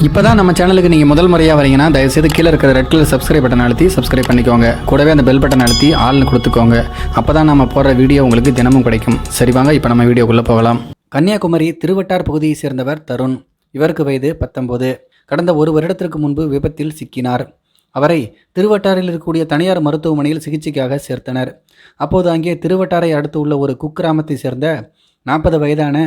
இப்போ தான் நம்ம சேனலுக்கு நீங்கள் முதல் முறையாக வரீங்கன்னா தயவுசெய்து கீழே இருக்கிற ரெட் கலர் சப்ஸ்கிரைப் பட்டன் அழுத்தி சப்ஸ்கிரைப் பண்ணிக்கோங்க. கூடவே அந்த பெல் பட்டன் அழுத்தி ஆள்னு கொடுத்துக்கோங்க. அப்போ தான் நம்ம போடுற வீடியோ உங்களுக்கு தினமும் கிடைக்கும். சரி வாங்க இப்போ நம்ம வீடியோக்குள்ளே போகலாம். கன்னியாகுமரி திருவட்டார் பகுதியை சேர்ந்தவர் தருண். இவருக்கு வயது 19. கடந்த ஒரு வருடத்திற்கு முன்பு விபத்தில் சிக்கினார். அவரை திருவட்டாரில் இருக்கக்கூடிய தனியார் மருத்துவமனையில் சிகிச்சைக்காக சேர்த்தனர். அப்போது அங்கே திருவட்டாரை அடுத்து உள்ள ஒரு குக்கிராமத்தை சேர்ந்த 40 வயதான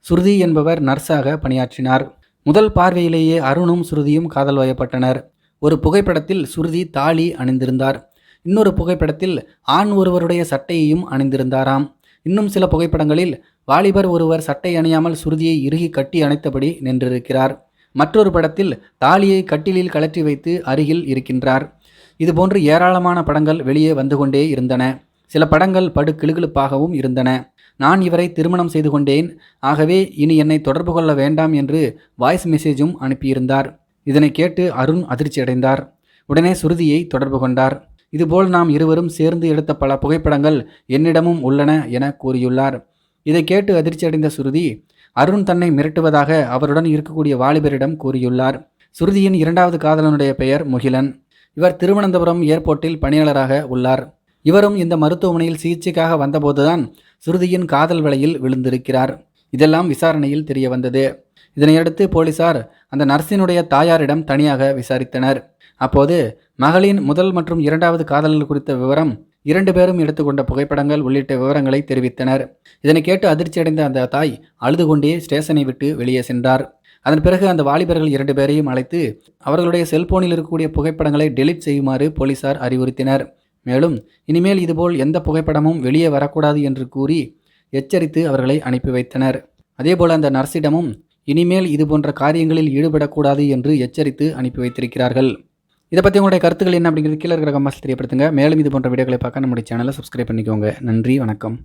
சுருதி என்பவர் நர்ஸாக பணியாற்றினார். முதல் பார்வையிலேயே அருணும் சுருதியும் காதல் வயப்பட்டனர். ஒரு புகைப்படத்தில் சுருதி தாலி அணிந்திருந்தார். இன்னொரு புகைப்படத்தில் ஆண் ஒருவருடைய சட்டையையும் அணிந்திருந்தாராம். இன்னும் சில புகைப்படங்களில் வாலிபர் ஒருவர் சட்டை அணியாமல் சுருதியை இறுகி கட்டி அணைத்தபடி நின்றிருக்கிறார். மற்றொரு படத்தில் தாலியை கட்டிலில் கழற்றி வைத்து அருகில் இருக்கின்றார். இதுபோன்று ஏராளமான படங்கள் வெளியே வந்து கொண்டே இருந்தன. சில படங்கள் படு கிளுகிளுப்பாகவும் இருந்தன. நான் இவரை திருமணம் செய்து கொண்டேன், ஆகவே இனி என்னை தொடர்பு கொள்ள வேண்டாம் என்று வாய்ஸ் மெசேஜும் அனுப்பியிருந்தார். இதனை கேட்டு அருண் அதிர்ச்சியடைந்தார். உடனே சுருதியை தொடர்பு கொண்டார். இதுபோல் நாம் இருவரும் சேர்ந்து எடுத்த பல புகைப்படங்கள் என்னிடமும் உள்ளன என கூறியுள்ளார். இதை கேட்டு அதிர்ச்சியடைந்த சுருதி அருண் தன்னை மிரட்டுவதாக அவருடன் இருக்கக்கூடிய வாலிபரிடம் கூறியுள்ளார். சுருதியின் இரண்டாவது காதலனுடைய பெயர் முகிலன். இவர் திருவனந்தபுரம் ஏர்போர்ட்டில் பணியாளராக உள்ளார். இவரும் இந்த மருத்துவமனையில் சிகிச்சைக்காக வந்தபோதுதான் சுருதியின் காதல் வலையில் விழுந்திருக்கிறார். இதெல்லாம் விசாரணையில் தெரிய வந்தது. இதனையடுத்து போலீசார் அந்த நர்ஸினுடைய தாயாரிடம் தனியாக விசாரித்தனர். அப்போது மகளின் முதல் மற்றும் இரண்டாவது காதலர்கள் குறித்த விவரம், 2 பேரும் எடுத்துக்கொண்ட புகைப்படங்கள் உள்ளிட்ட விவரங்களை தெரிவித்தனர். இதனை கேட்டு அதிர்ச்சியடைந்த அந்த தாய் அழுது கொண்டே ஸ்டேஷனை விட்டு வெளியே சென்றார். அதன் பிறகு அந்த வாலிபர்கள் 2 பேரையும் அழைத்து அவர்களுடைய செல்போனில் இருக்கக்கூடிய புகைப்படங்களை டெலீட் செய்யுமாறு போலீசார் அறிவுறுத்தினர். மேலும் இனிமேல் இதுபோல் எந்த புகைப்படமும் வெளியே வரக்கூடாது என்று கூறி எச்சரித்து அவர்களை அனுப்பி வைத்தனர். அதேபோல் அந்த நர்ஸிடமும் இனிமேல் இதுபோன்ற காரியங்களில் ஈடுபடக்கூடாது என்று எச்சரித்து அனுப்பி வைத்திருக்கிறார்கள். இதை பற்றி உங்களுடைய கருத்துக்கள் என்ன அப்படிங்கிறது கீழே இருக்கிற கமெண்ட்ஸ் தெரியப்படுத்துங்க. மேலும் இது போன்ற வீடியோக்களை பார்க்க நம்முடைய சேனலை சப்ஸ்கிரைப் பண்ணிக்கோங்க. நன்றி, வணக்கம்.